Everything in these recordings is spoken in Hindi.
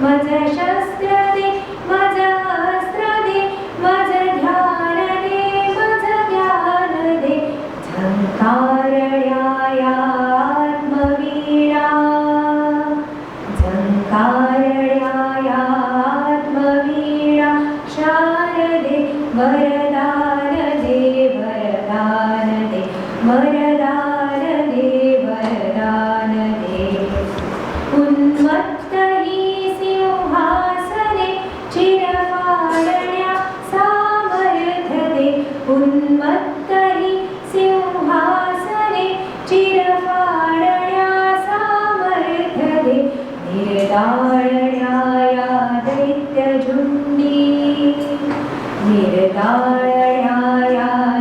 मज शस्त्र दे मज अस्त्र दे मज ध्यान दे मज ज्ञान दे झंकारण्यायात्मवीणा झंकारण्यायात्मवीणा शारदे वरदान दे वरदान दे वरदान दे वरदान दे उन्मत्त ही सिंहासने चिरफाडण्या सामर्थ्य दे उन्मत्त ही सिंहासने चिरफाडण्या सामर्थ्य दे निर्दाळण्याया दैत्यझुंडी निर्दाळण्याया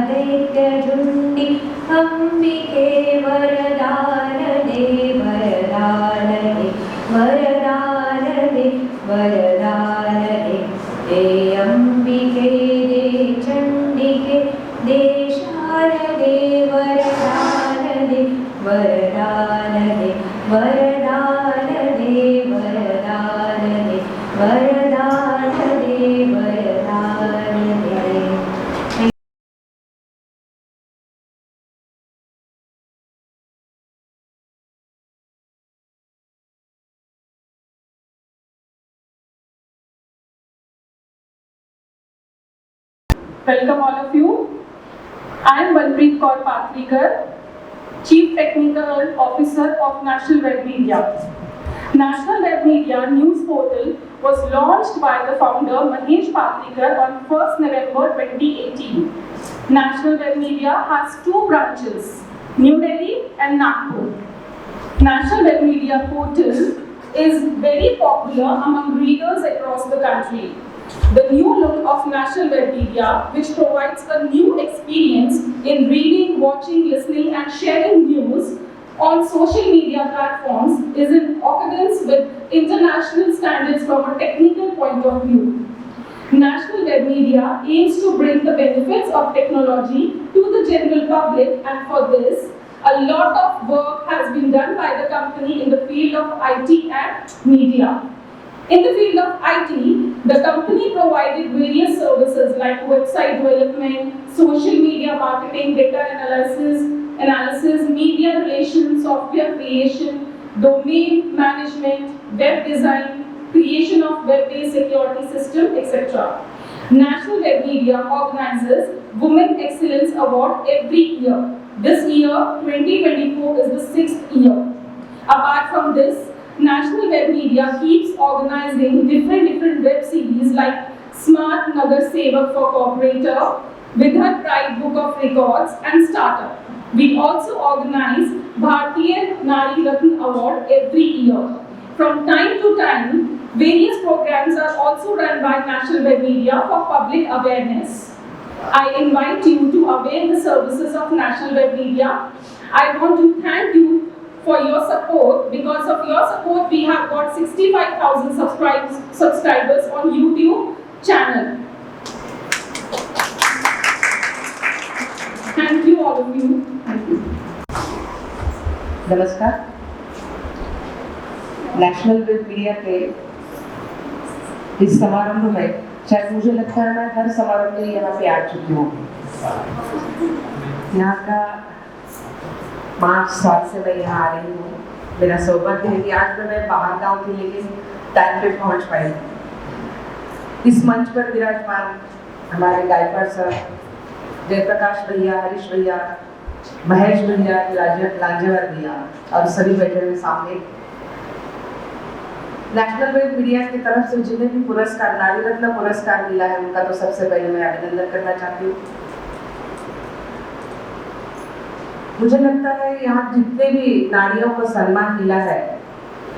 दैत्यझुंडी अंबिके वरदान दे वरदान दे वरदान दे वरदान दे दे अंबिके दे चंडिके दे शारदे वरदान दे वरदान दे वरदान दे वरदान दे वरदान दे वरदान दे। Welcome all of you. I am Balpreet Kaur Patrikar, Chief Technical Officer of National Web Media. National Web Media news portal was launched by the founder Mahesh Patrikar on 1st November 2018. National Web Media has two branches, New Delhi and Nagpur. National Web Media portal is very popular among readers across the country. The new look of National Web Media, which provides a new experience in reading, watching, listening and sharing news on social media platforms, is in accordance with international standards from a technical point of view. National Web Media aims to bring the benefits of technology to the general public, and for this, a lot of work has been done by the company in the field of IT and media. In the field of IT, the company provided various services like website development, social media marketing, data analysis, media relations, software creation, domain management, web design, creation of web-based security system, etc. National Web Media organizes Women Excellence Award every year. This year, 2024, is the 6th year. Apart from this, National Web Media keeps organizing different web series like Smart Nagar Sevak for Corporator, Vidhar Pride Book of Records and Startup. We also organize Bharatiya Nari Ratna Award every year. From time to time, various programs are also run by National Web Media for public awareness. I invite you to avail the services of National Web Media. I want to thank you for your support. Because of your support, we have got 65,000 subscribers on YouTube channel. Thank you all of you. Thank you. नमस्कार। नेशनल वेब मीडिया के इस समारंभ में, शायद मुझे लगता है मैं हर समारंभ में यहाँ पे आ चुकी हूँ। यहाँ का 5 साल से मैं यहाँ आ रही हूँ। मेरा सौभाग्य है कि आज मैं बाहर गाँव थी लेकिन टाइम पे पहुँच पाई। इस मंच पर विराजमान हमारे गायकर सर, जयप्रकाश भैया, हरीश भैया, महेश भैया, लांजेवर भैया और सभी बैठे हुए सामने। नेशनल वेब मीडिया की तरफ से जिन्हें भी पुरस्कार, नारी रत्न पुरस्कार मिला है, उनका तो सबसे पहले मैं अभिनंदन करना चाहती हूँ। मुझे लगता है यहाँ जितने भी नारियों को सम्मान मिला है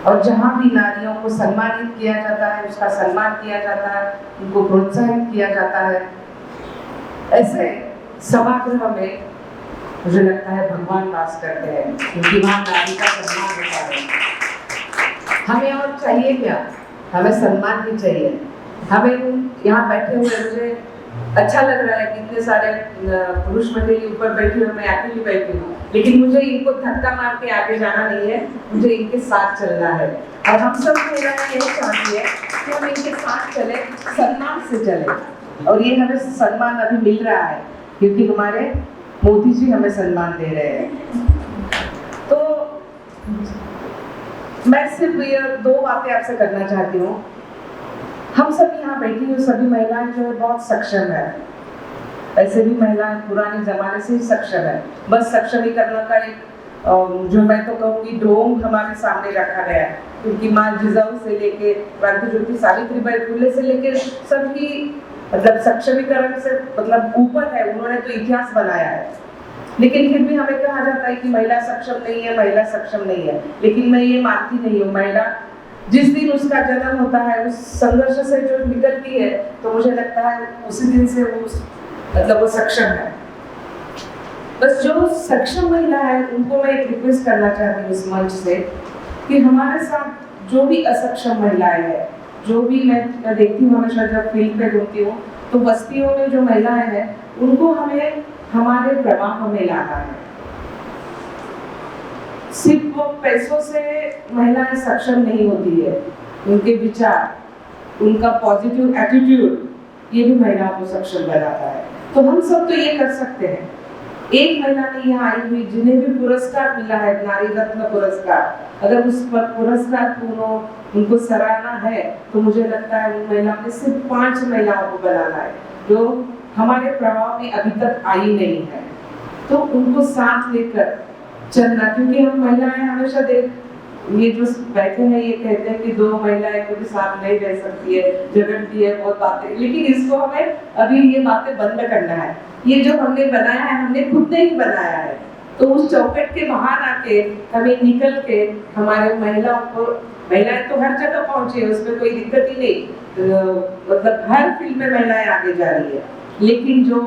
और जहाँ भी नारियों को सम्मानित किया जाता है, उसका सम्मान किया जाता है, उनको प्रोत्साहित किया जाता है, ऐसे सभागृह में मुझे लगता है भगवान वास करते हैं, क्योंकि वहाँ नारी का सम्मान होता है। हमें और चाहिए क्या? हमें सम्मान भी चाहिए। हमें यहाँ बैठे हुए मुझे अच्छा लग रहा है कि इतने सारे पुरुष मंडली ऊपर बैठी और मैं अकेली बैठी हूँ, लेकिन मुझे इनको धक्का मार के आगे जाना नहीं है, मुझे इनके साथ चलना है। और हम सब महिलाएं यही चाहती है कि हम इनके साथ चले, सम्मान से चले। और ये हमें सम्मान अभी मिल रहा है क्योंकि हमारे मोदी जी हमें सम्मान दे रहे हैं। तो मैं सिर्फ ये 2 बातें आपसे करना चाहती हूँ। हम सब यहाँ बैठी हुई सभी महिलाएं जो है बहुत सक्षम है, ऐसे भी महिलाएं पुराने जमाने से ही सक्षम है, बस सक्षमीकरण का एक जो मैं तो कहूँगी ढोंग हमारे सामने रखा गया है, क्योंकि माँ जिजाऊ से लेके क्रांति ज्योति सावित्रीबाई फुले से लेके सभी मतलब सक्षमीकरण से मतलब ऊपर है, उन्होंने तो इतिहास बनाया है। लेकिन फिर भी हमें कहा जाता है कि महिला सक्षम नहीं है, महिला सक्षम नहीं है, लेकिन मैं ये मानती नहीं हूँ। महिला जिस दिन उसका जन्म होता है, उस संघर्ष से जो निकलती है, तो मुझे लगता है उसी दिन से वो मतलब वो सक्षम है। बस जो सक्षम महिला है उनको मैं एक रिक्वेस्ट करना चाहती हूँ इस मंच से कि हमारे साथ जो भी असक्षम महिलाएं हैं, जो भी मैं देखती हूँ हमेशा जब फील्ड पे घूमती हूँ, तो बस्तियों में जो महिलाएं हैं उनको हमें हमारे प्रवाह में लाना है। सिर्फ वो पैसों से महिलाएं सक्षम नहीं होती है, उनके विचार, उनका पॉजिटिव एटीट्यूड ये भी महिलाओं को सक्षम बनाता है। तो हम सब तो ये कर सकते हैं। एक महिला ने यहाँ आई हुई जिन्हें भी पुरस्कार मिला है, नारी रत्न पुरस्कार, अगर उस पर पुरस्कार उनको सराहना है, तो मुझे लगता है उन महिलाओं में सिर्फ 5 महिलाओं को बनाना है जो हमारे प्रभाव में अभी तक आई नहीं है, तो उनको साथ लेकर चलना। क्योंकि हम महिलाएं हमेशा ये जो बैठे हैं ये कहते हैं कि 2 महिलाएं को भी साथ नहीं रह सकती है, झगड़ती है, बहुत बातें, लेकिन इसको हमें अभी ये बातें बंद करना है। ये जो हमने बनाया है, हमने खुद ने ही बनाया है, तो उस चौकट के बाहर आके हमें निकल के हमारे महिलाओं को, महिलाएं तो हर जगह पहुंचे, उसमें कोई दिक्कत ही नहीं, मतलब हर फील्ड में महिलाएं आगे जा रही है, लेकिन जो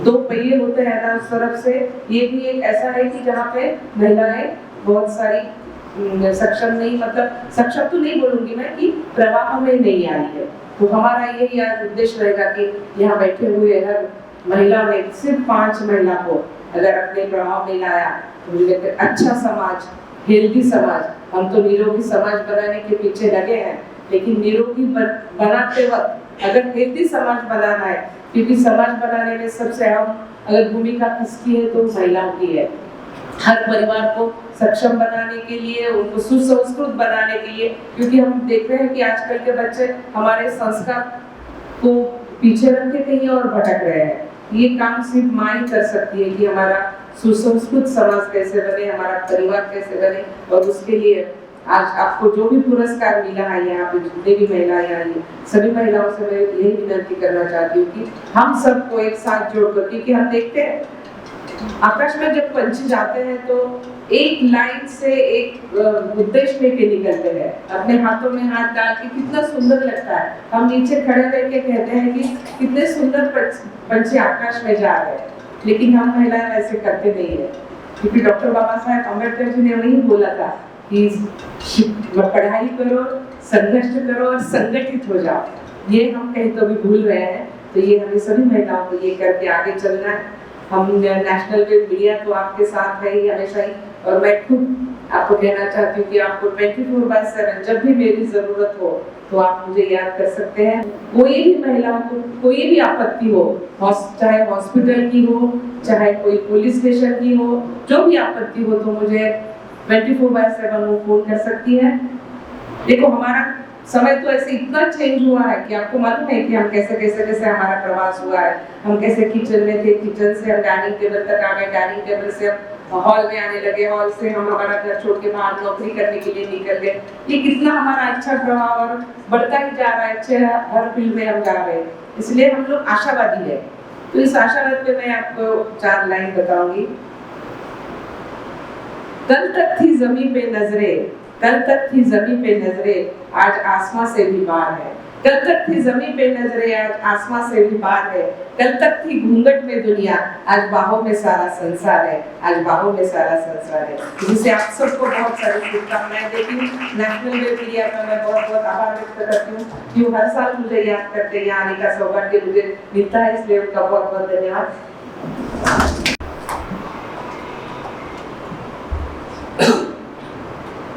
2 पहिए होते हैं ना उस तरफ से, ये भी एक ऐसा है कि जहाँ पे महिलाएं बहुत सारी सक्षम नहीं, मतलब सक्षम तो नहीं बोलूंगी मैं कि प्रवाह में नहीं आई है। तो हमारा यही आज उद्देश्य रहेगा कि यहाँ बैठे हुए हर महिला ने सिर्फ 5 महिला को अगर अपने प्रभाव में लाया, तो मुझे लगता है अच्छा समाज, हेल्दी समाज, हम तो निरोगी समाज बनाने के पीछे लगे हैं, लेकिन निरोगी बनाते वक्त अगर हेल्दी समाज बनाना है, क्योंकि समाज बनाने में सबसे अहम अगर भूमिका किसकी है तो महिलाओं की है। हर परिवार को सक्षम बनाने के लिए, उनको सुसंस्कृत बनाने के लिए, क्योंकि हम देख रहे हैं कि आजकल के बच्चे हमारे संस्कार को पीछे रख के कहीं और भटक रहे हैं। ये काम सिर्फ माँ ही कर सकती है कि हमारा सुसंस्कृत समाज कैसे बने, हमारा परिवार कैसे बने। और उसके लिए आज आपको जो भी पुरस्कार मिला है, यहाँ पे जितने भी महिलाएं आई, सभी महिलाओं से मैं यही विनती करना चाहती हूँ कि हम सबको एक साथ जोड़कर, क्योंकि हम देखते हैं आकाश में जब पंछी जाते हैं तो एक लाइन से एक उद्देश्य लेके निकलते हैं, अपने हाथों में हाथ डाल के, कितना सुंदर लगता है। हम नीचे खड़े रह के कहते हैं कि कितने सुंदर पंछी आकाश में जा रहे हैं, लेकिन हम महिलाएं ऐसे करते नहीं है, क्योंकि डॉक्टर बाबा साहेब अम्बेडकर जी ने वही बोला था कि पढ़ाई करो, संघर्ष करो और संगठित हो जाओ। ये हम कहीं तो भी भूल रहे हैं, तो ये हमें सभी महिलाओं को ये करके आगे चलना है। हम नेशनल वेब मीडिया तो आपके साथ है ही हमेशा ही, और मैं खुद आपको कहना चाहती हूँ कि आपको 24/7 जब भी मेरी जरूरत हो तो आप मुझे याद कर सकते हैं। कोई भी महिलाओं को कोई भी आपत्ति हो, चाहे हॉस्पिटल की हो, चाहे कोई पुलिस स्टेशन की हो, जो भी आपत्ति हो, तो मुझे 24/7 वो फोन कर सकती है। देखो हमारा समय तो ऐसे इतना चेंज हुआ है कि आपको मालूम है कि हम कैसे हमारा प्रवास हुआ है। हम कैसे किचन में थे, किचन से हम डाइनिंग टेबल तक आ गए, डाइनिंग टेबल से हम हॉल में आने लगे, हॉल से हम हमारा घर छोड़ के बाहर नौकरी करने के लिए निकल गए। ये कितना हमारा अच्छा प्रभाव और बढ़ता ही जा रहा है, अच्छे हर फील्ड में हम जा रहे हैं, इसलिए हम लोग आशावादी है। तो इस आशावाद पे मैं आपको 4 लाइन बताऊंगी। कल तक थी जमीन पे नजरें, कल तक थी जमीन पे नजरें, आज आसमां से भी बाहर है। कल तक थी जमीन पे नजरें, आज आसमां से भी पार है। कल तक थी घूंघट में दुनिया, आज बाहों में सारा संसार है, आज बाहों में सारा संसार है। जिससे आप सबको बहुत सारी शुभकामनाएं देती हूँ। नेशनल वेब मीडिया का मैं बहुत बहुत आभार व्यक्त करती हूँ कि वो हर साल मुझे याद करते हैं, यहाँ आने का सौभाग्य मुझे मिलता है, इसलिए उनका बहुत बहुत धन्यवाद।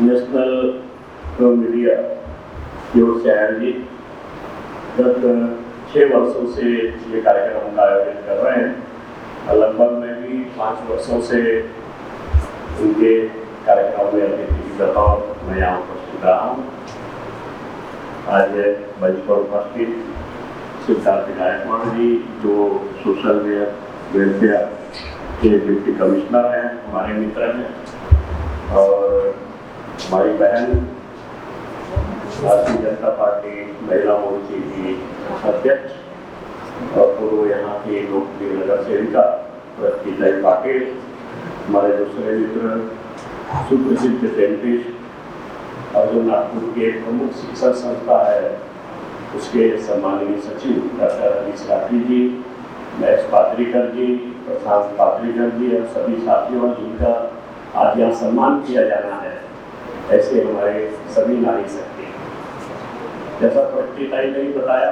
नेशनल मीडिया की ओर से आयोजित गत 6 वर्षों से ये कार्यक्रम का आयोजन कर रहे हैं। लगभग मैं भी 5 वर्षों से उनके कार्यक्रम में अतिथि के तौर मैं यहाँ उपस्थित रहा हूँ। आज मंच पर उपस्थित सिद्धार्थ गायकवाड़ जी, जो सोशल वेलफेयर के डिप्टी कमिश्नर हैं, हमारे मित्र हैं, और हमारी बहन भारतीय जनता पार्टी महिला मोर्चे की अध्यक्ष और पूर्व यहाँ की लोकप्रिय नगर सेविका प्रतिताई पाटिल, हमारे दूसरे मित्र सुप्रसिद्ध डेंटिस्ट और जो नागपुर की एक प्रमुख शिक्षण संस्था है उसके सम्माननीय सचिव डॉक्टर हरीश राठी जी, महेश पात्रीकर जी, प्रशांत पात्रीकर जी और सभी साथियों जिनका आज यहाँ सम्मान किया जाना है, ऐसे हमारे सभी नारी शक्ति। जैसा प्रतिताई ने बताया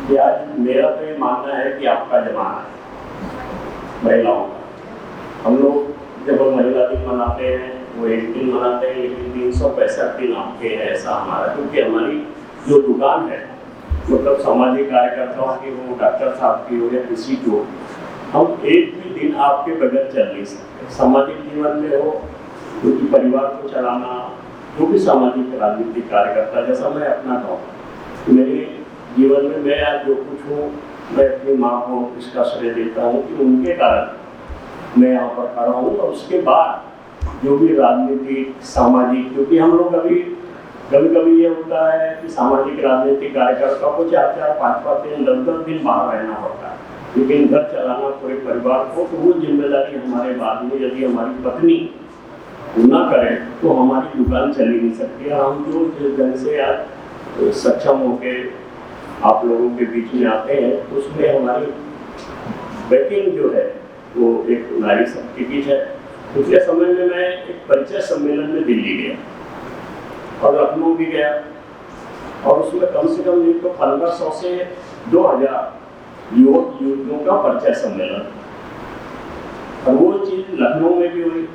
कि आज मेरा तो ये मानना है कि आपका जमाना है महिलाओं का। हम लोग जब हम महिला दिन मनाते हैं वो एक दिन मनाते हैं, लेकिन 365 दिन आपके हैं ऐसा हमारा, क्योंकि हमारी जो दुकान है मतलब सामाजिक कार्यकर्ताओं की हो, डॉक्टर साहब की हो या किसी की हो, हम एक भी दिन आपके बगैर चल नहीं सकते। सामाजिक जीवन में हो, क्योंकि परिवार को चलाना, जो भी सामाजिक राजनीतिक कार्यकर्ता, जैसा मैं अपना कहूँ मेरे जीवन में मैं आज जो कुछ हूँ मैं अपनी माँ को इसका श्रेय देता हूँ कि उनके कारण मैं यहाँ पर खड़ा हूँ। और उसके बाद जो भी राजनीतिक सामाजिक, क्योंकि हम लोग कभी कभी ये होता है कि सामाजिक राजनीतिक कार्यकर्ताओं को 4-4, 5-5 दिन, 10-10 दिन बाहर रहना होता है, लेकिन घर चलाना पूरे परिवार को, तो वो जिम्मेदारी हमारे बाद में यदि हमारी पत्नी ना करें तो हमारी दुकान चली नहीं सकती। हम जो ढंग से आज सक्षम होके आप लोगों के बीच में आते हैं, उसमें हमारी बैकिंग जो है वो एक नारी शक्ति की है। पिछले समय में मैं एक परिचय सम्मेलन में दिल्ली गया और लखनऊ भी गया, और उसमें कम से कम नहीं तो 1500 से 2000 युवक युवतियों का परिचय सम्मेलन, और वो चीज़ लखनऊ में भी हुई।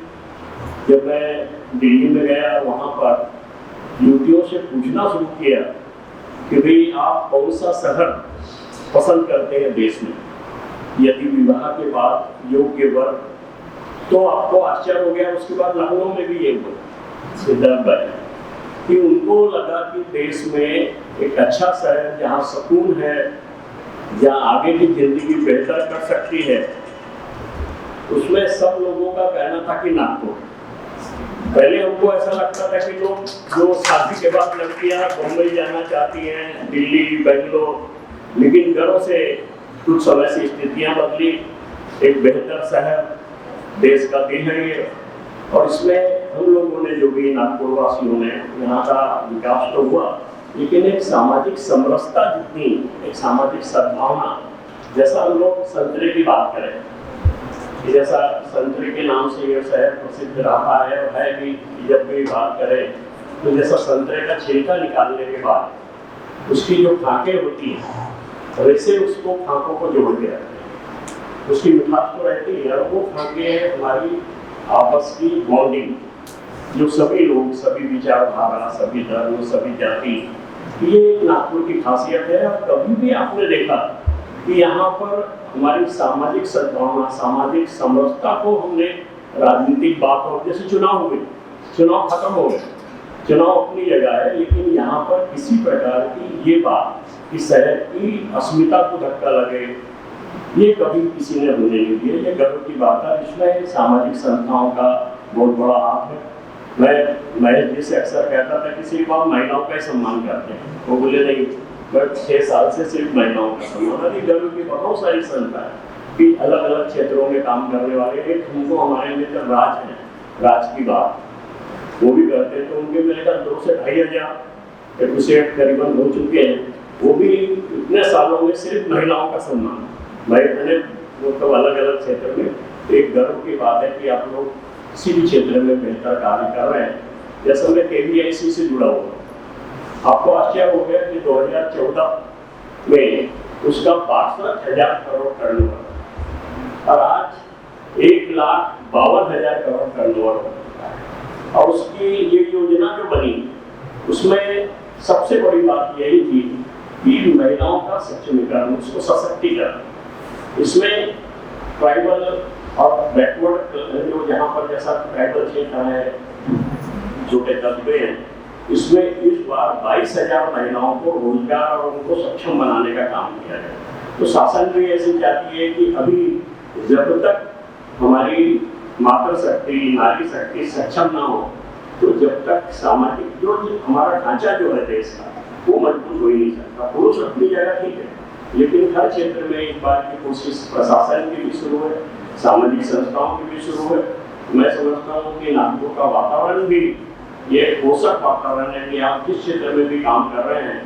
जब मैं दिल्ली में गया, वहाँ पर युवतियों से पूछना शुरू किया कि भाई आप कौन सा शहर पसंद करते हैं देश में, यदि विवाह के बाद योग्य वर्ग, तो आपको आश्चर्य हो गया। उसके बाद लखनऊ में भी ये हुआ सिद्धार्थ भाई कि उनको लगा कि देश में एक अच्छा शहर जहाँ सुकून है, जहाँ आगे की जिंदगी बेहतर कर सकती है, उसमें सब लोगों का कहना था कि नागपुर। पहले हमको ऐसा लगता था कि लोग जो शादी के बाद लड़कियां बम्बई जाना चाहती हैं, दिल्ली, बेंगलोर, लेकिन घरों से कुछ समय से स्थितियां बदली। एक बेहतर शहर देश का दिल है ये, और इसमें हम लोगों ने जो भी नागपुर वासियों ने यहाँ का विकास तो हुआ, लेकिन एक सामाजिक समरसता जितनी, एक सामाजिक सद्भावना, जैसा हम लोग संतरे की बात करें, जैसा संतरे के नाम से ये शहर प्रसिद्ध रहा है और है भी, जब भी बात करें तो जैसा संतरे का छिलका निकालने के बाद उसकी जो फांके होती हैं वैसे उसको फांकों को जोड़ के रखते हैं, उसकी मिठास तो रहती है, और वो फांके है हमारी आपस की बॉन्डिंग, जो सभी लोग, सभी विचारधारा, सभी धर्म, सभी जाति, ये एक नागपुर की खासियत है। और कभी भी आपने देखा कि यहाँ पर हमारी सामाजिक सद्भावना, सामाजिक समरसता को हमने राजनीतिक बात हो, जैसे चुनाव हुए, चुनाव खत्म हो गए, चुनाव अपनी जगह है, लेकिन यहाँ पर किसी प्रकार की ये बात कि शहर की अस्मिता को धक्का लगे, ये कभी किसी ने होने नहीं दिया। ये गर्व की बात है, इसमें सामाजिक संस्थाओं का बहुत बड़ा हाथ है। मैं महेश जी से अक्सर कहता था कि सिर्फ आप महिलाओं का ही सम्मान करते हैं, वो बोले नहीं, बट 6 साल से सिर्फ महिलाओं का सम्मान। अभी गर्व की बहुत सारी संस्था है कि अलग अलग क्षेत्रों में काम करने वाले, एक हमको हमारे मित्र राज हैं, राज की बात वो भी करते हैं, तो उनके मेरे ख्याल 2 से 2,500 एप्रिशिएट करीबन हो चुके हैं, वो भी इतने सालों में सिर्फ महिलाओं का सम्मान। मैंने मतलब अलग अलग क्षेत्र में एक गर्व की बात है कि आप लोग किसी भी क्षेत्र में बेहतर कार्य कर रहे हैं। जैसे मैं KVIC से जुड़ा हुआ, आपको आश्चर्य हो गया कि 2014 में उसका 62,000 करोड़ टर्नओवर और आज 1,52,000 करोड़ टर्नओवर हो चुका है। और उसकी ये योजना जो बनी उसमें सबसे बड़ी बात यही थी कि महिलाओं का सक्षमीकरण, उसको सशक्तिकरण। इसमें ट्राइबल और बैकवर्ड जो जहाँ पर जैसा ट्राइबल क्षेत्र है, छोटे कस्बे हैं, इसमें इस बार 22,000 महिलाओं को रोजगार और उनको सक्षम बनाने का काम किया गया। तो शासन भी ऐसी चाहती है कि अभी जब तक हमारी मातृशक्ति, नारी शक्ति सक्षम ना हो, तो जब तक सामाजिक जो हमारा ढांचा जो है देश का, वो मजबूत हो ही नहीं सकता। पुरुष अपनी जगह ठीक है, लेकिन हर क्षेत्र में इस बात की कोशिश प्रशासन की भी शुरू है, सामाजिक संस्थाओं की भी शुरू है। मैं समझता हूँ कि नागपुर का वातावरण भी ये पोषक वातावरण है कि आप जिस क्षेत्र में भी काम कर रहे हैं,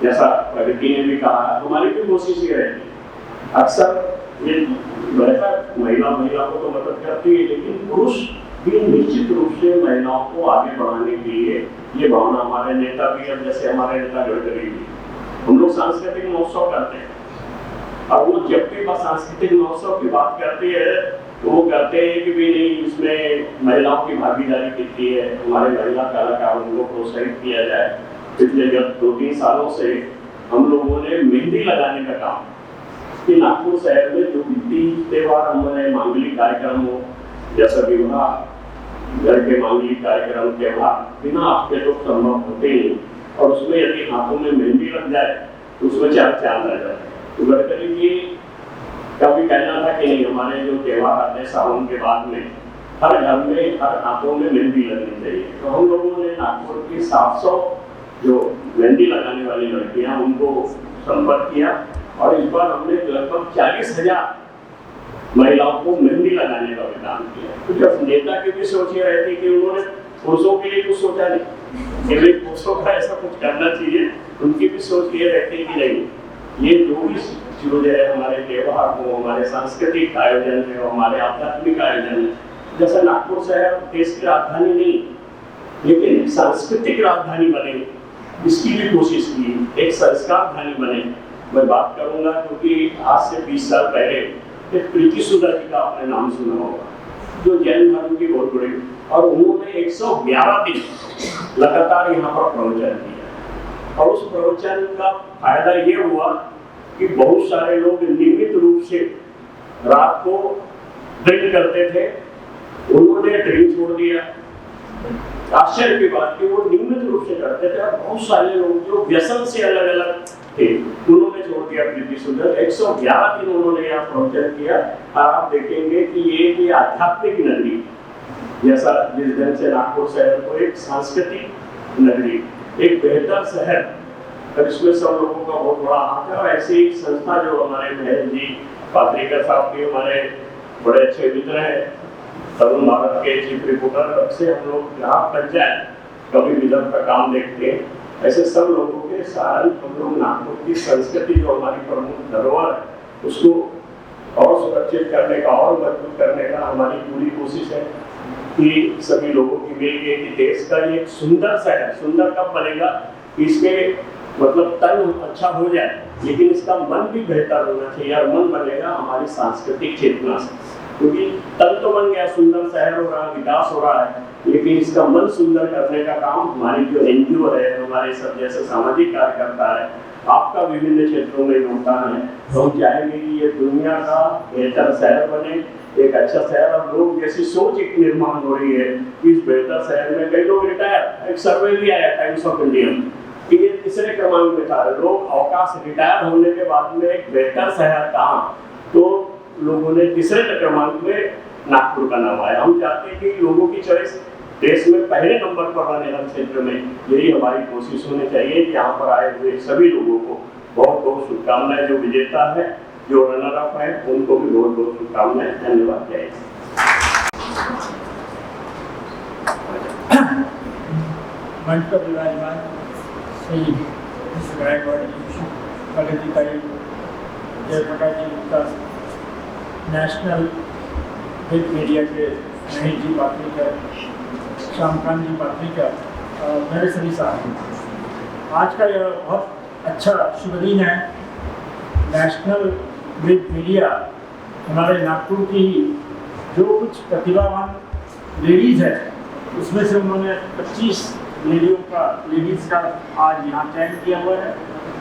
जैसा प्रगति ने भी कहा, हमारी भी कोशिश ये रहती है। अक्सर ये महिला को तो मदद करती है, लेकिन पुरुष भी निश्चित रूप से महिलाओं को आगे बढ़ाने के लिए ये भावना, हमारे नेता भी, अब जैसे हमारे नेता गडकरी भी, हम लोग सांस्कृतिक महोत्सव करते हैं और वो जब भी सांस्कृतिक महोत्सव की बात करती है तो वो कहते हैं कि भी नहीं, इसमें महिलाओं की भागीदारी कितनी है, हमारे महिला कलाकारों को प्रोत्साहित किया जाए। पिछले 2-3 सालों से हम लोगों ने मेहंदी लगाने का काम कि नागपुर शहर में जो भी त्योहार हमारे मांगलिक कार्यक्रम हो, जैसा विवाह, घर के मांगलिक कार्यक्रम, त्योहार बिना आपके तो संभव होते ही, और उसमें यदि हाथों में मेहंदी लग जाए तो उसमें 4 चांद आ जाए। तो गडकरी जी का भी कहना था कि नहीं, हमारे जो त्योहार आते हैं सावन के बाद में हर घर में, हर हाथों में मेहंदी लगनी चाहिए। तो हम लोगों ने नागपुर की 700 जो मेहंदी लगाने वाली लड़कियां, उनको संपर्क किया और इस बार हमने लगभग 40,000 महिलाओं को मेहंदी लगाने का भी काम किया। तो जब नेता की भी सोच ये रहती कि उन्होंने पुरुषों के लिए कुछ सोचा नहीं कि पुरुषों का ऐसा कुछ करना चाहिए, उनकी भी सोच ये रहती है कि नहीं, ये जो भी चीजें है, हमारे त्योहार हो, हमारे सांस्कृतिक आयोजन है, हमारे आध्यात्मिक आयोजन है, जैसा नागपुर शहर देश की राजधानी नहीं लेकिन सांस्कृतिक राजधानी बने, इसकी भी कोशिश की, एक संस्कार धानी बने। मैं बात करूंगा क्योंकि आज से 20 साल पहले एक प्रीति सुधा जी का आपने नाम सुना होगा, जो जैन धर्म की बहुत बड़ी, और उन्होंने 111 दिन लगातार यहाँ पर प्रवचन किया। और उस प्रवचन का फायदा ये हुआ कि बहुत सारे लोग नियमित रूप से रात को ड्रिंक करते थे, उन्होंने ड्रिंक छोड़ दिया। आश्चर्य की बात कि वो नियमित रूप से करते थे, और बहुत सारे लोग जो व्यसन से अलग अलग थे उन्होंने छोड़ दिया प्रीति सुधा। 111 दिन उन्होंने यहाँ प्रवचन किया। और आप देखेंगे कि ये आध्यात्मिक नगरी, जैसा जिस दिन से नागपुर शहर को एक सांस्कृतिक नगरी, एक बेहतर शहर, और इसमें सब लोगों का बहुत बड़ा हाथ है। और ऐसी एक संस्था जो हमारे महेश जी पात्रिकर साहब भी हमारे बड़े अच्छे मित्र हैं, तरुण भारत के चीफ रिपोर्टर से हम लोग ग्राम पंचायत कभी विदर्भ का काम देखते हैं, ऐसे सब लोगों के साथ हम लोग नागपुर की संस्कृति जो हमारी प्रमुख धरोहर है उसको और सुरक्षित करने का और मजबूत करने का हमारी पूरी कोशिश है कि सभी लोगों की मिल के कि देश का ये सुंदर शहर, सुंदर कब बनेगा, इसके मतलब तन अच्छा हो जाए, लेकिन इसका मन भी बेहतर होना चाहिए। और मन बनेगा हमारी सांस्कृतिक चेतना से, क्योंकि तन तो बन गया, सुंदर शहर हो रहा है, विकास हो रहा है, लेकिन इसका मन सुंदर करने का काम हमारी जो NGO है, हमारे सब जैसे सामाजिक कार्यकर्ता है, आपका विभिन्न क्षेत्रों में योगदान है। तो हम चाहेंगे कि ये दुनिया का बेहतर शहर बने, एक अच्छा शहर। और लोग जैसी सोच एक निर्माण हो रही है कि इस बेहतर शहर में कई लोग रिटायर, एक सर्वे भी आया टाइम्स ऑफ इंडिया कि ये तीसरे क्रमांक में था, लोग अवकाश रिटायर होने के बाद में एक बेहतर शहर कहाँ, तो लोगों ने तीसरे क्रमांक में नागपुर का नाम आया। हम चाहते हैं कि लोगों की चॉइस देश में पहले नंबर पर आने हर क्षेत्र में, यही हमारी कोशिश होनी चाहिए। कि यहाँ पर आए हुए सभी लोगों को बहुत बहुत शुभकामनाएं, जो विजेता है, जो रनर अप है, उनको भी बहुत बहुत शुभकामनाएं। धन्यवाद। जय मंच पर विराजमान श्री गायकवाड़ जी, प्रगतिकारी जयप्रकाश जी गुप्ता, नेशनल विद मीडिया के महेश जी पात्रीकर, श्यामकांत जी पात्रीकर, मेरे सभी साथी। आज का यह बहुत अच्छा शुभ दिन है। नेशनल विद मीडिया हमारे नागपुर की जो कुछ प्रतिभावान लेडीज़ है उसमें से उन्होंने 25 लेडीज़ का आज यहाँ चयन किया हुआ है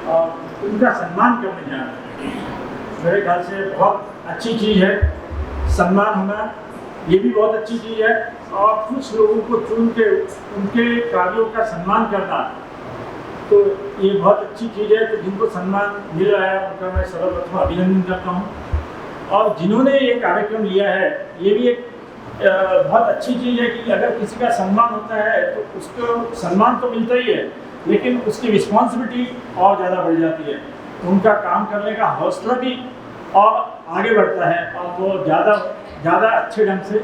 और उनका सम्मान करने जा रहे हैं। मेरे ख्याल से बहुत अच्छी चीज़ है। सम्मान होना ये भी बहुत अच्छी चीज़ है और कुछ लोगों को चुन के उनके कार्यों का सम्मान करना तो ये बहुत अच्छी चीज़ है। तो जिनको सम्मान मिल रहा है उनका मैं सर्वप्रथम अभिनंदन करता हूँ। और जिन्होंने ये कार्यक्रम लिया है ये भी एक बहुत अच्छी चीज़ है कि अगर किसी का सम्मान होता है तो उसको सम्मान तो मिलता ही है, लेकिन उसकी रिस्पॉन्सिबिलिटी और ज़्यादा बढ़ जाती है। उनका काम करने का हौसला भी और आगे बढ़ता है और वो ज़्यादा अच्छे ढंग से,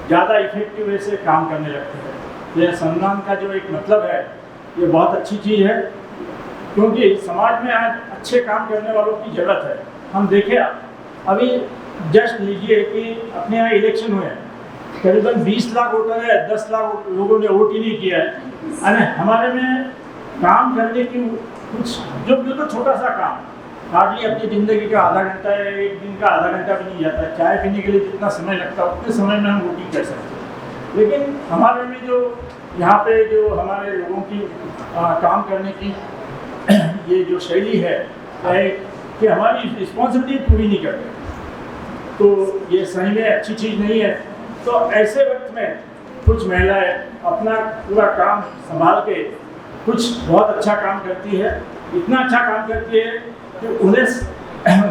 ज़्यादा इफेक्टिव वे से काम करने लगते हैं। यह सम्मान का जो एक मतलब है ये बहुत अच्छी चीज़ है, क्योंकि समाज में आज अच्छे काम करने वालों की ज़रूरत है। हम देखें अभी जस्ट लीजिए कि अपने यहाँ इलेक्शन हुए हैं, करीबन 20 लाख वोटर है, 10 लाख लोगों ने वोट ही नहीं किया है। अरे हमारे में काम करने की कुछ जो तो छोटा सा काम हार्डली अपनी ज़िंदगी का आधा घंटा है, एक दिन का आधा घंटा भी नहीं जाता है। चाय पीने के लिए जितना समय लगता है उतने समय में हम वोटिंग कर सकते हैं। लेकिन हमारे में जो यहाँ पे जो हमारे लोगों की काम करने की ये जो शैली है कि हमारी रिस्पॉन्सिबिलिटी पूरी नहीं करते, तो ये सही में अच्छी चीज़ नहीं है। तो ऐसे वक्त में कुछ महिलाएं अपना पूरा काम संभाल के कुछ बहुत अच्छा काम करती है। इतना अच्छा काम करती है कि उन्हें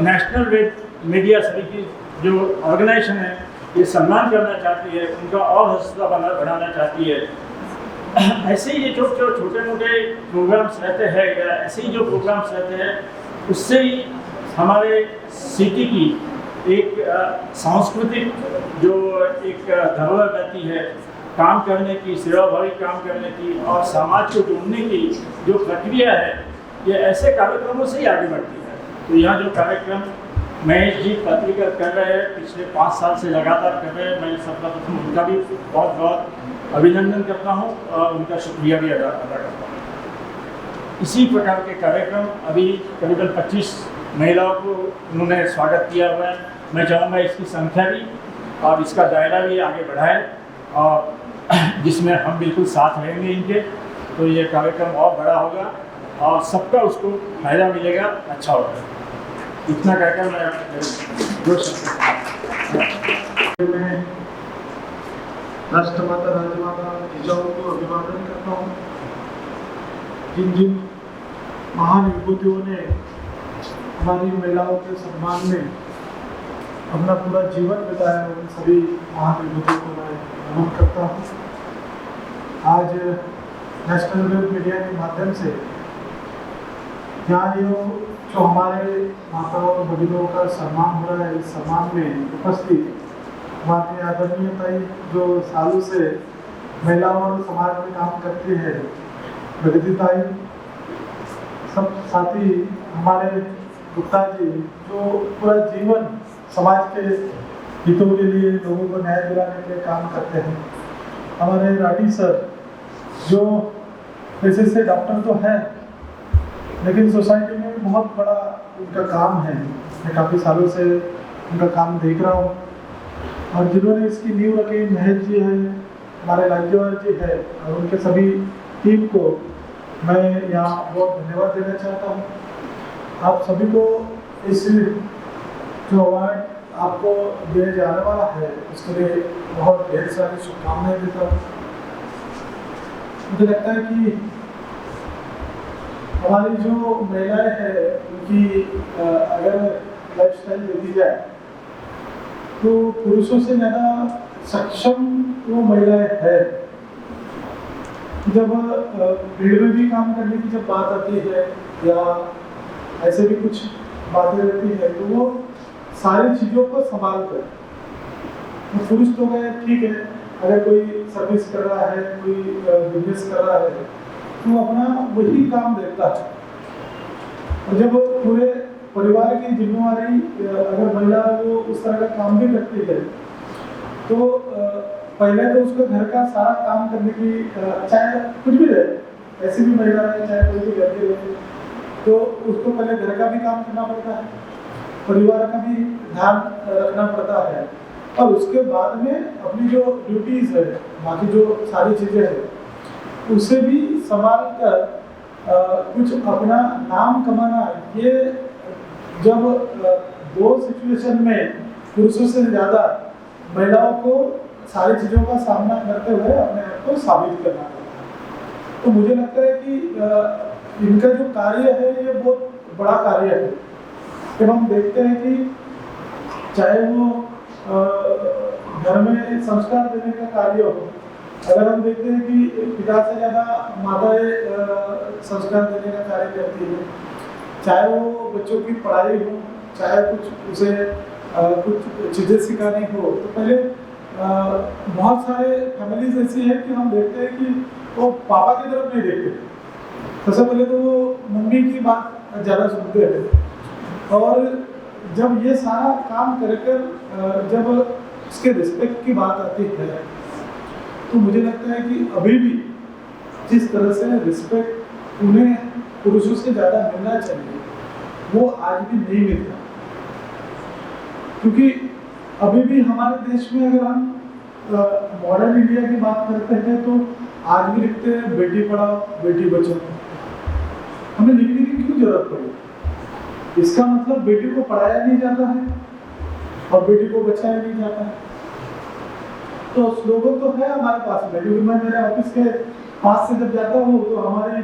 नेशनल विद मीडिया समिति जो ऑर्गेनाइजेशन है ये सम्मान करना चाहती है, उनका और हौसला बढ़ाना चाहती है। ऐसे ही ये छोटे मोटे प्रोग्राम्स रहते हैं या ऐसे ही जो प्रोग्राम्स रहते हैं उससे ही हमारे सिटी की एक सांस्कृतिक जो एक धरोहर रहती है काम करने की, सेवाभावी काम करने की और समाज को जोड़ने की जो प्रक्रिया है ये ऐसे कार्यक्रमों से ही आगे बढ़ती है। तो यहाँ जो कार्यक्रम महेश जी पात्रीकर कर रहे हैं, पिछले 5 साल से लगातार कर रहे हैं, मैं सर्वप्रथम उनका भी बहुत बहुत अभिनंदन करता हूँ और उनका शुक्रिया भी अदा करता हूँ। इसी प्रकार के कार्यक्रम अभी करीबन 25 महिलाओं को उन्होंने स्वागत किया हुआ है। मैं चाहूँगा इसकी संख्या भी और इसका दायरा भी आगे बढ़ाए और जिसमें हम बिल्कुल साथ रहेंगे इनके, तो ये कार्यक्रम और बड़ा होगा और सबका उसको फायदा मिलेगा, अच्छा होगा। इतना कहकर मैं जो मैं राष्ट्रमाता राजमाता जिजाऊ को अभिवादन करता हूँ। जिन जिन महान विभूतियों ने हमारी महिलाओं के सम्मान में अपना पूरा जीवन बिताया, उन सभी महान विभूतियों को मैं नमन करता हूँ। आज नेशनल विद मीडिया के माध्यम से यहाँ जो हमारे माताओं और बहनों का सम्मान हो रहा है, इस सम्मान में उपस्थित हमारे आदरणीय ताई जो सालों से महिलाओं और समाज में काम करती है, प्रगति ताई, सब साथी हमारे गुप्ता जी जो पूरा जीवन समाज के हितों के लिए, लोगों को न्याय दिलाने के लिए काम करते हैं, हमारे राठी सर जो पेशे से डॉक्टर तो है लेकिन सोसाइटी में बहुत बड़ा उनका काम है। मैं काफ़ी सालों से उनका काम देख रहा हूँ और जिन्होंने इसकी नींव रखी महेश जी है, हमारे राज्यपाल जी है और उनके सभी टीम को मैं यहाँ बहुत धन्यवाद देना चाहता हूँ। आप सभी को इस जो अवार्ड आपको दिया जाने वाला है उसके लिए बहुत ढेर सारी शुभकामनाएं देता हूँ। मुझे लगता है कि हमारी जो महिलाएं हैं उनकी अगर लाइफस्टाइल देखी जाए तो पुरुषों से ज़्यादा सक्षम वो महिलाएं हैं। जब भीड़ में भी काम करने की जब बात आती है या ऐसे भी कुछ बातें रहती है तो वो सारी चीज़ों को संभाल कर, तो पुरुष तो गए ठीक है, अगर कोई सर्विस कर रहा है, कोई बिजनेस कर रहा है वो अपना वही काम देखता है। और जब पूरे परिवार की जिम्मेवारी अगर महिला वो उस तरह का काम भी करती है तो पहले तो उसको घर का सारा काम करने की चाहे कुछ भी रहे, ऐसी भी महिला रहे चाहे कोई भी घर की रहे, तो उसको पहले घर का भी काम करना पड़ता है, परिवार का भी ध्यान रखना पड़ता है, और उसके बाद में अपनी जो ड्यूटीज है, बाकी जो सारी चीज़ें हैं उसे भी संभाल कर कुछ अपना नाम कमाना। ये जब दो सिचुएशन में पुरुषों से ज़्यादा महिलाओं को सारी चीज़ों का सामना करते हुए अपने आप को साबित करना पड़ता है। तो मुझे लगता है कि इनका जो कार्य है ये बहुत बड़ा कार्य है। जब हम देखते हैं कि चाहे वो घर में संस्कार देने का कार्य हो, अगर हम देखते हैं कि पिता से ज़्यादा माताएं संस्कार देने का कार्य करती है, चाहे वो बच्चों की पढ़ाई हो, चाहे कुछ उसे कुछ चीज़ें सिखानी हो, तो पहले बहुत सारे फैमिलीज ऐसी है कि हम देखते हैं कि वो पापा की तरफ नहीं देखते, सबसे पहले तो वो मम्मी की बात ज़्यादा सुनते हैं। और जब ये सारा काम कर जब उसके रिस्पेक्ट की बात आती है तो मुझे लगता है कि अभी भी जिस तरह से रिस्पेक्ट उन्हें पुरुषों से ज़्यादा मिलना चाहिए वो आज भी नहीं मिलता। क्योंकि अभी भी हमारे देश में अगर हम मॉडर्न इंडिया की बात करते हैं तो आज भी लिखते हैं बेटी पढ़ाओ बेटी बचाओ। हमें लिखने की क्यों जरूरत पड़ी? इसका मतलब बेटी को पढ़ाया नहीं जाता है और बेटी को बचाया नहीं जाता है। तो स्लोगन तो है हमारे पास में, क्योंकि मैं मेरे ऑफिस के पास से जब जाता हूँ तो हमारी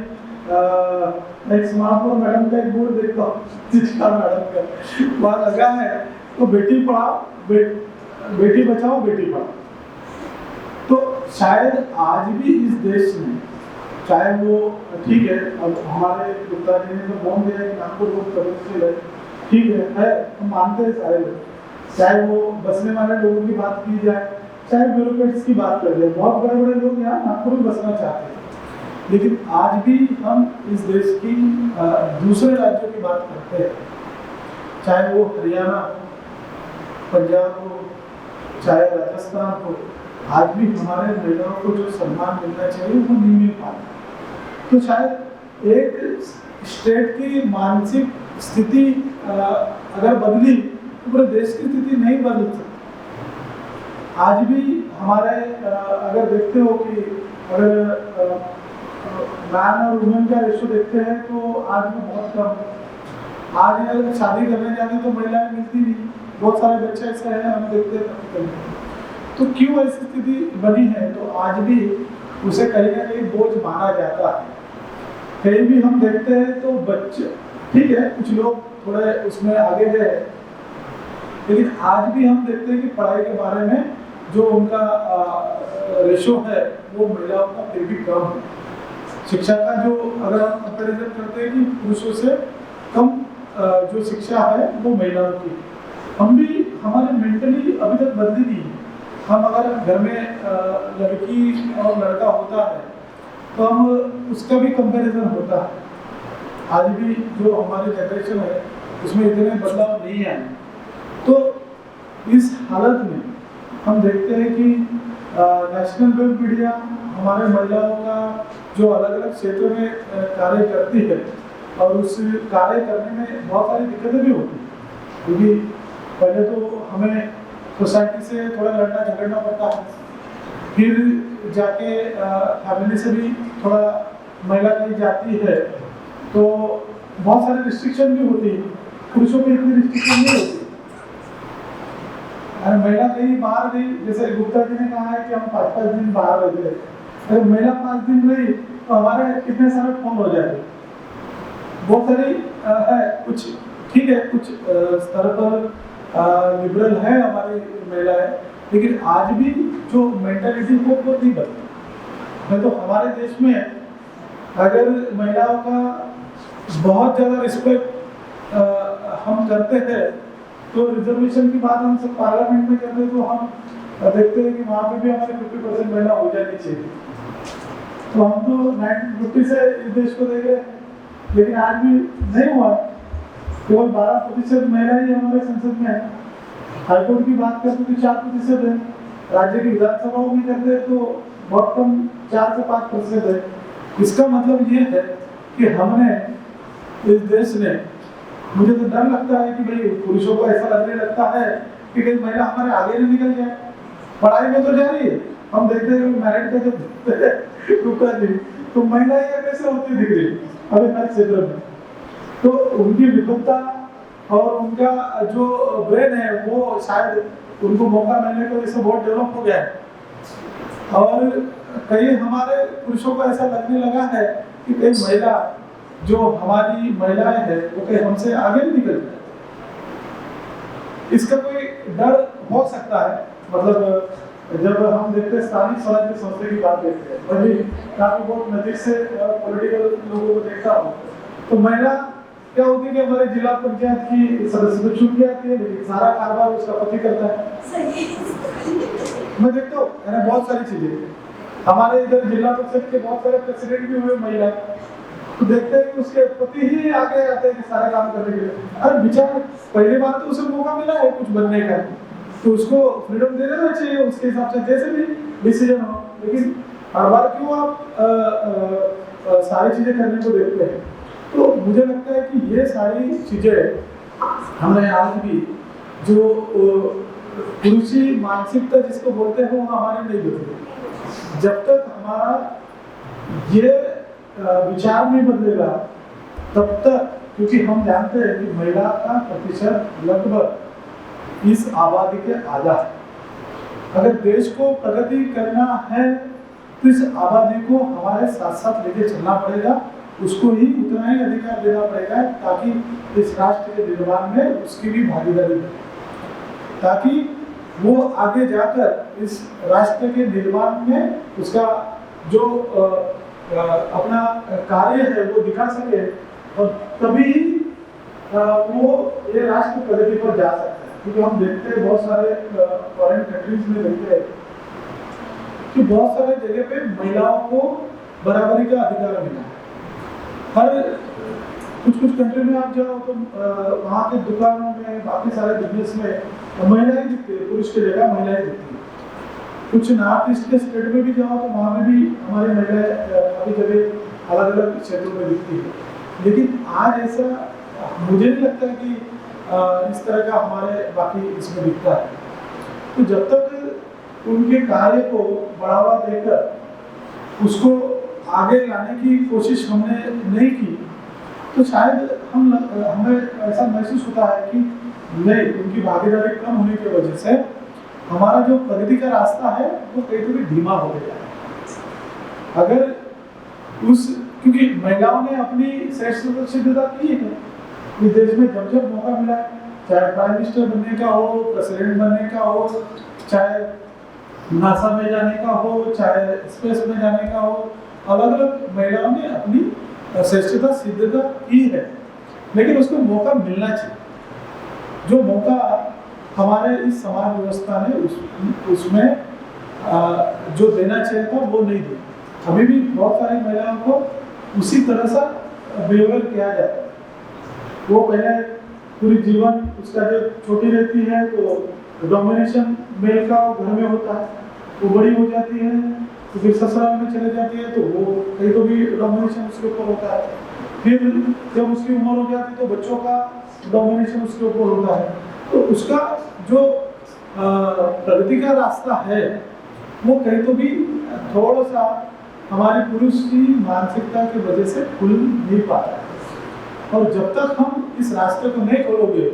एक समापुर मैडम का एक बोर्ड देखता हूँ, मैडम का वहाँ लगा है तो बेटी पढ़ाओ बेटी बचाओ बेटी पढ़ाओ। तो शायद आज भी इस देश में, चाहे वो ठीक है अब हमारे गुप्ताजी ने तो बोल दिया कि नागपुर लोग प्रगतिशील है, ठीक है हम मानते हैं सारे लोग, चाहे वो बसने वाले लोगों की बात की जाए, चाहे ब्यूरोक्रेट्स की बात कर ले, बहुत बड़े बड़े लोग यहाँ नागपुर में बसना चाहते हैं। लेकिन आज भी हम इस देश की दूसरे राज्यों की बात करते हैं, चाहे वो हरियाणा हो, पंजाब हो, चाहे राजस्थान हो, आज भी हमारे महिलाओं को जो सम्मान मिलना चाहिए वो नहीं मिल पाता। तो शायद एक स्टेट की मानसिक स्थिति अगर बदली तो पूरे देश की स्थिति नहीं बदल सकती। आज भी हमारे अगर देखते हो कि अगर मैन और वुमेन का रेशो देखते हैं तो आज भी बहुत कम है। आज अगर शादी करने जाते तो महिलाएं मिलती नहीं, बहुत सारे बच्चे ऐसे हैं हम देखते हैं। तो क्यों ऐसी स्थिति बनी है? तो आज भी उसे कहीं ना कहीं बोझ माना जाता है। कहीं भी हम देखते हैं तो बच्चे ठीक है, कुछ लोग थोड़े उसमें आगे गए, लेकिन आज भी हम देखते हैं कि पढ़ाई के बारे में जो उनका रेशो है वो महिलाओं का फिर भी कम है। शिक्षा का जो अगर हम कंपेरिजन करते हैं कि पुरुषों से कम जो शिक्षा है वो महिलाओं की, हम भी हमारे मेंटली अभी तक बदली नहीं है। हम अगर घर में लड़की और लड़का होता है तो हम उसका भी कंपैरिजन होता है। आज भी जो हमारी जनरेशन है उसमें इतने बदलाव नहीं आए। तो इस हालत में हम देखते हैं कि नेशनल वेब मीडिया हमारे महिलाओं का जो अलग अलग क्षेत्र में कार्य करती है और उस कार्य करने में बहुत सारी दिक्कतें भी होती हैं, क्योंकि पहले तो हमें सोसाइटी से थोड़ा लड़ना झगड़ना पड़ता है, फिर जाके फैमिली से भी थोड़ा महिला कहीं जाती है तो बहुत सारे रिस्ट्रिक्शन भी होती है। पुरुषों में इतनी रिस्ट्रिक्शन नहीं होती। अगर महिला कहीं बाहर गई, जैसे गुप्ता जी ने कहा है कि हम 5-5 दिन बाहर रहते हैं, अगर महिला 5 दिन रही तो हमारे कितने सारे फोन हो जाते। बहुत सारी है, कुछ ठीक है, कुछ स्तर पर लिबरल है हमारी महिलाएं, लेकिन आज भी जो मेंटालिटी है वो नहीं बदली। मैं तो हमारे देश में अगर महिलाओं का बहुत ज़्यादा रिस्पेक्ट हम करते हैं तो रिजर्वेशन की बात हम सब पार्लियामेंट में करते हैं तो हम देखते हैं कि वहाँ पे भी हमारे 50% महिला हो जानी चाहिए। तो हम तो 1950 से इस देश को देख रहे हैं, लेकिन आज भी नहीं हुआ। केवल 12% महिला ही हमारे संसद में है। हाईकोर्ट की बात करते तो 4% है, राज्य की विधानसभाओं में करते हैं तो बहुत कम 4 से 5% है। इसका मतलब ये है कि हमने इस देश ने, मुझे तो डर लगता है कि भाई पुरुषों को ऐसा लगने लगता है कि कहीं महिला हमारे आगे नहीं निकल जाए। पढ़ाई में तो जा रही है, हम देखते हैं मैरिट का जब रुका जी तो महिलाएं कैसे होती दिख रही अभी हर क्षेत्र में। तो उनकी विद्वत्ता और उनका जो ब्रेन है वो शायद उनको मौका मिलने की वजह से बहुत डेवलप हो गया है। और कई हमारे पुरुषों को ऐसा लगने लगा है कि कई महिला जो हमारी महिलाएं हैं वो कहीं हमसे आगे नहीं निकल जाए। इसका कोई डर हो सकता है। मतलब जब हम देखते हैं स्थानीय स्वराज्य संस्था की बात देखते हैं, वही काफी बहुत नजदीक से पॉलिटिकल लोगों को देखता हूँ, तो महिला क्या होती है कि हमारे जिला पंचायत की सदस्य तो छूट जाती है, लेकिन सारा कारोबार उसका पति करता है। मैं देखता हूँ बहुत सारी चीजें हमारे इधर जिला परिषद के बहुत सारे प्रेसिडेंट भी हुए महिला, तो देखते हैं कि उसके पति ही आगे आते हैं कि सारे काम करने के लिए। अरे बेचारे पहली बार तो उसे मौका मिला है कुछ बनने का, तो उसको फ्रीडम दे देना चाहिए उसके हिसाब से जैसे भी डिसीजन हो। लेकिन हर बार क्यों आप सारी चीजें करने को देखते हैं? तो मुझे लगता है कि ये सारी चीजें हमें आज भी जो पुरुषी मानसिकता जिसको बोलते हैं वो हमारे नहीं बदलेगी। जब तक हमारा ये विचार नहीं बदलेगा तब तक, क्योंकि हम जानते हैं कि महिला का प्रतिशत लगभग इस आबादी के आधा है। अगर देश को प्रगति करना है तो इस आबादी को हमारे साथ साथ लेके चलना पड़ेगा, उसको ही उतना ही अधिकार देना पड़ेगा ताकि इस राष्ट्र के निर्माण में उसकी भी भागीदारी हो, ताकि वो आगे जाकर इस राष्ट्र के निर्माण में उसका जो अपना कार्य है वो दिखा सके, और तभी वो ये राष्ट्र प्रगति पर जा सकता है। क्योंकि हम देखते हैं बहुत सारे फॉरेन कंट्रीज में देखते हैं कि बहुत सारे जगह पे महिलाओं को बराबरी का अधिकार मिला है। हर कुछ कंट्री में आप जाओ तो वहाँ के दुकानों में बाकी सारे बिजनेस में महिलाएं दिखती है, पुरुष की जगह महिलाएं दिखती है। कुछ नॉर्थ ईस्ट के स्टेट में भी जाओ तो वहाँ में भी हमारी महिलाएं काफी जगह अलग अलग क्षेत्रों में दिखती है। लेकिन आज ऐसा मुझे नहीं लगता कि इस तरह का हमारे बाकी इसमें दिखता है। तो जब तक उनके कार्य को बढ़ावा देकर उसको आगे लाने की कोशिश हमने नहीं की तो शायद हमें ऐसा महसूस होता है कि नहीं, उनकी भागीदारी कम होने की वजह से हमारा जो प्रगति का रास्ता है वो कहीं तो भी धीमा हो गया है। अगर उस, क्योंकि महिलाओं ने अपनी श्रेष्ठता की है इस देश में, जब जब मौका मिला, चाहे प्राइम मिनिस्टर बनने का हो, प्रेसिडेंट बनने का हो, चाहे नासा में जाने का हो, चाहे स्पेस में जाने का हो, अलग अलग महिलाओं ने अपनी श्रेष्ठता सिद्धता की है। लेकिन उसको मौका मिलना चाहिए। जो मौका हमारे इस समाज व्यवस्था ने उसमें जो देना चाहिए था वो नहीं दिया। अभी भी बहुत सारी महिलाओं को उसी तरह से बिहेवियर किया जाता है। वो पहले पूरी जीवन उसका जो छोटी रहती है तो डोमिनेशन मेल का घर में होता है, वो बड़ी हो जाती है तो फिर ससुराल में चले जाती है तो वो कहीं तो भी डोमिनेशन उसके ऊपर होता है। फिर जब उसकी उम्र हो जाती है तो बच्चों का डोमिनेशन उसके ऊपर होता है। तो उसका जो प्रगति का रास्ता है वो कहीं तो भी थोड़ा सा हमारे पुरुष की मानसिकता की वजह से खुल नहीं पाता है। और जब तक हम इस रास्ते को नहीं खोलोगे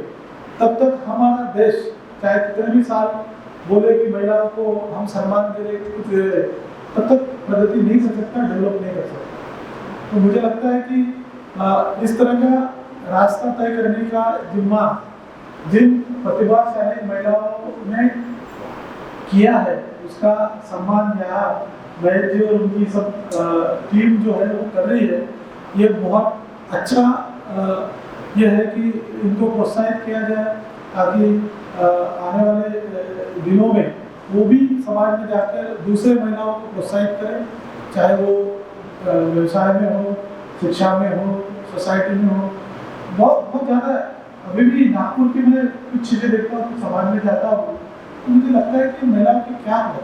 तब तक हमारा देश चाहे कितने भी साल बोले कि महिलाओं को हम सम्मान दे रहे, कुछ दे रहे, तब तक प्रगति नहीं कर सकता, डेवलप नहीं कर सकता। तो मुझे लगता है कि इस तरह का रास्ता तय करने का जिम्मा जिन प्रतिभाशाली महिलाओं ने किया है उसका सम्मान यहाँ महेश जी और उनकी सब टीम जो है वो कर रही है। ये बहुत अच्छा ये है कि इनको प्रोत्साहित किया जाए ताकि आने वाले दिनों में वो भी समाज में जाकर दूसरे महिलाओं को प्रोत्साहित करें, चाहे वो व्यवसाय में हो, शिक्षा में हो, सोसाइटी में हो, बहुत बहुत ज़्यादा। अभी भी नागपुर की मैं कुछ चीज़ें देखता हूँ, समाज में जाता हूँ, तो मुझे लगता है कि महिलाओं की क्या हो।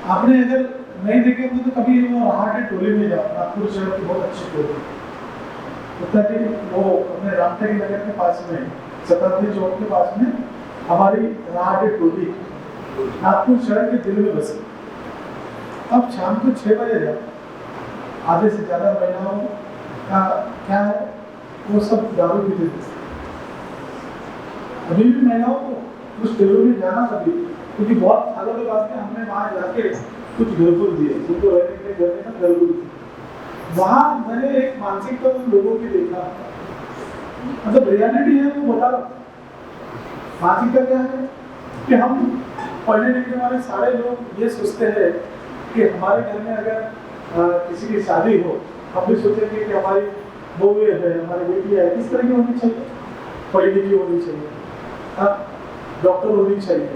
आपने अगर नहीं देखे होंगे तो कभी वो रहाटे टोली में जाओ, नागपुर शहर की बहुत अच्छी टोली, उत्तर की वो अपने रामटेक नगर के पास में, शताब्दी चौक के पास में हमारी रहाटे टोली नागपुर शहर के दिल में बसी। अब शाम को 6 बजे जाओ, आधे से ज़्यादा महिलाओं का क्या है, वो सब दारू पीते थे। अभी भी महिलाओं को उस टोली में जाना कभी, क्योंकि बहुत सालों के बाद में हमने वहाँ जाके कुछ घरकुल दिए, उनको रहने के लिए घर में घरकुल दिए। वहाँ मैंने एक मानसिकता उन लोगों की देखा, मतलब रियलिटी है वो बता रहा। मानसिकता क्या है कि हम पढ़ने लिखने वाले सारे लोग ये सोचते हैं कि हमारे घर में अगर किसी की शादी हो, हम भी सोचेंगे कि हमारी बहू है, हमारी बेटी है, किस तरह की होनी चाहिए, पढ़ी लिखी होनी चाहिए, डॉक्टर होनी चाहिए,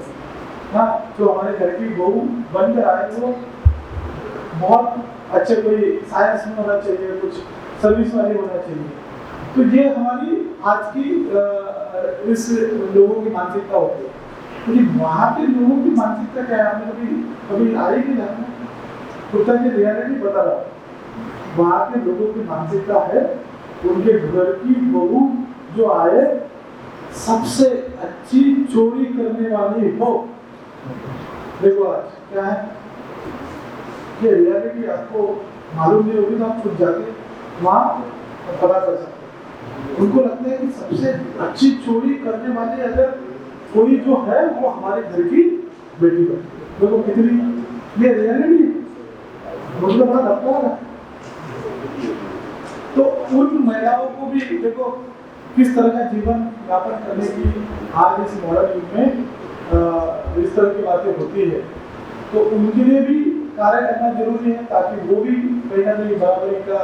हाँ, जो हमारे घर की बहू बनकर आए वो बहुत अच्छे कोई साइंस में होना चाहिए, कुछ सर्विस वाली होना चाहिए। तो ये हमारी आज की इस लोगों की मानसिकता होती है। लेकिन वहाँ के लोगों की मानसिकता क्या है, आपने कभी आई कि जानना, उत्तर की रियलिटी बता रहा। वहाँ के लोगों की मानसिकता है, उनके घर की बहू जो आए सबसे अच्छी चोरी करने वाली हो। देखो आज क्या है, ये रियलिटी आपको मालूम नहीं होगी तो आप खुद जाके वहाँ पता कर सकते हैं। उनको लगता है कि सबसे अच्छी चोरी करने वाली अगर कोई जो है वो हमारे घर की बेटी है। देखो कितनी ये रियलिटी है, मुझे बड़ा लगता है। तो उन महिलाओं को भी देखो किस तरह का जीवन यापन करने की आज इस मॉडर्न युग में इस तरह की बातें होती है, तो उनके लिए भी कार्य करना जरूरी है, ताकि वो भी कहीं ना कहीं बराबरी का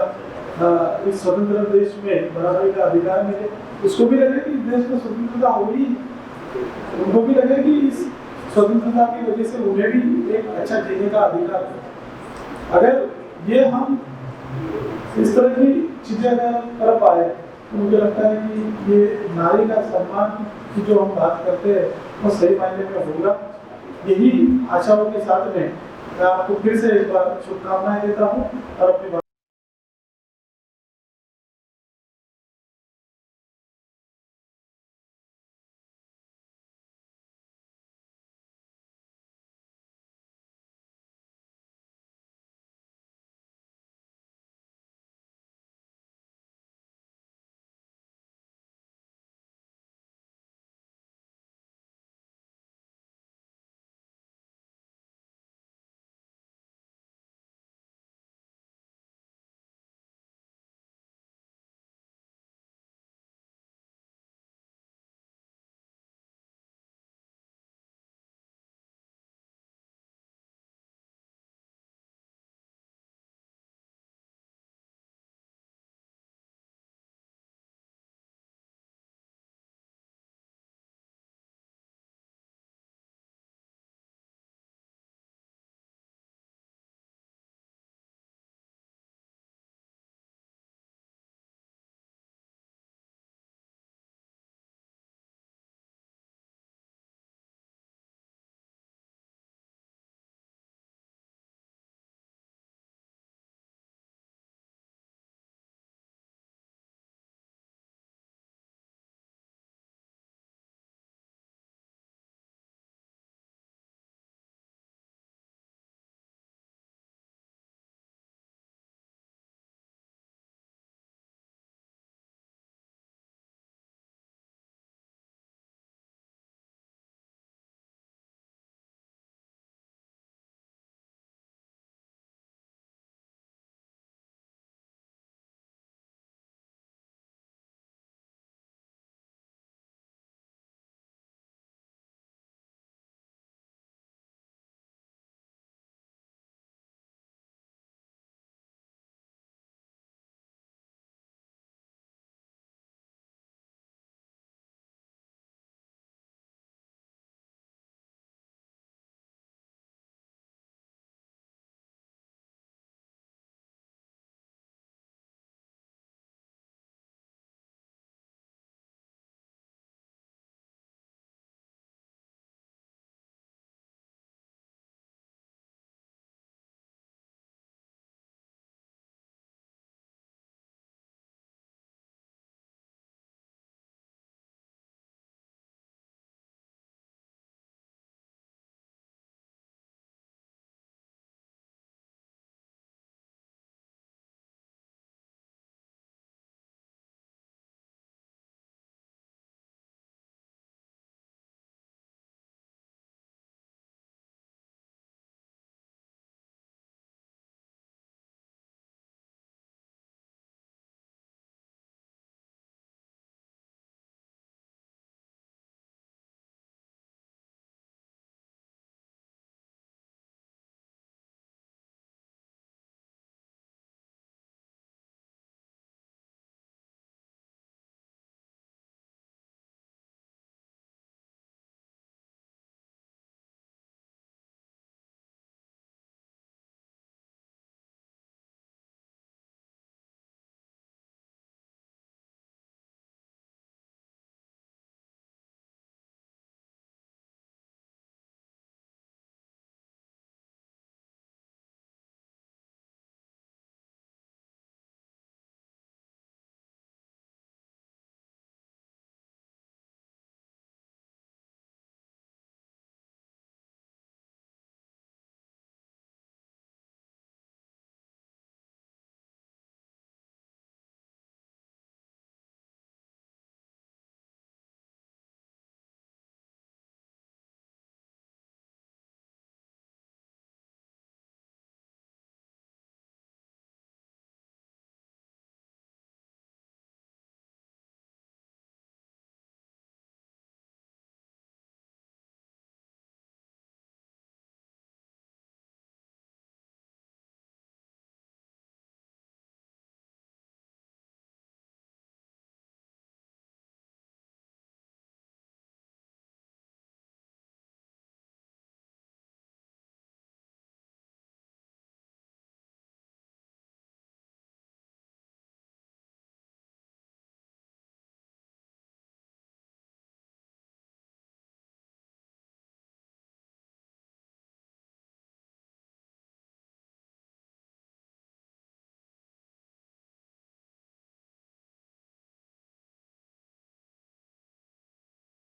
इस स्वतंत्र देश में बराबरी का अधिकार मिले। उसको भी लगे कि देश में स्वतंत्रता होगी, उनको भी लगे कि इस स्वतंत्रता की वजह से उन्हें भी एक अच्छा जीने का अधिकार है। अगर ये हम इस तरह की चीजें अगर कर पाए तो मुझे लगता है कि ये नारी का सम्मान की जो हम बात करते हैं वो सही मायने में होगा। यही आशाओं के साथ में मैं आपको फिर से एक बार शुभकामनाएं देता हूँ और अपनी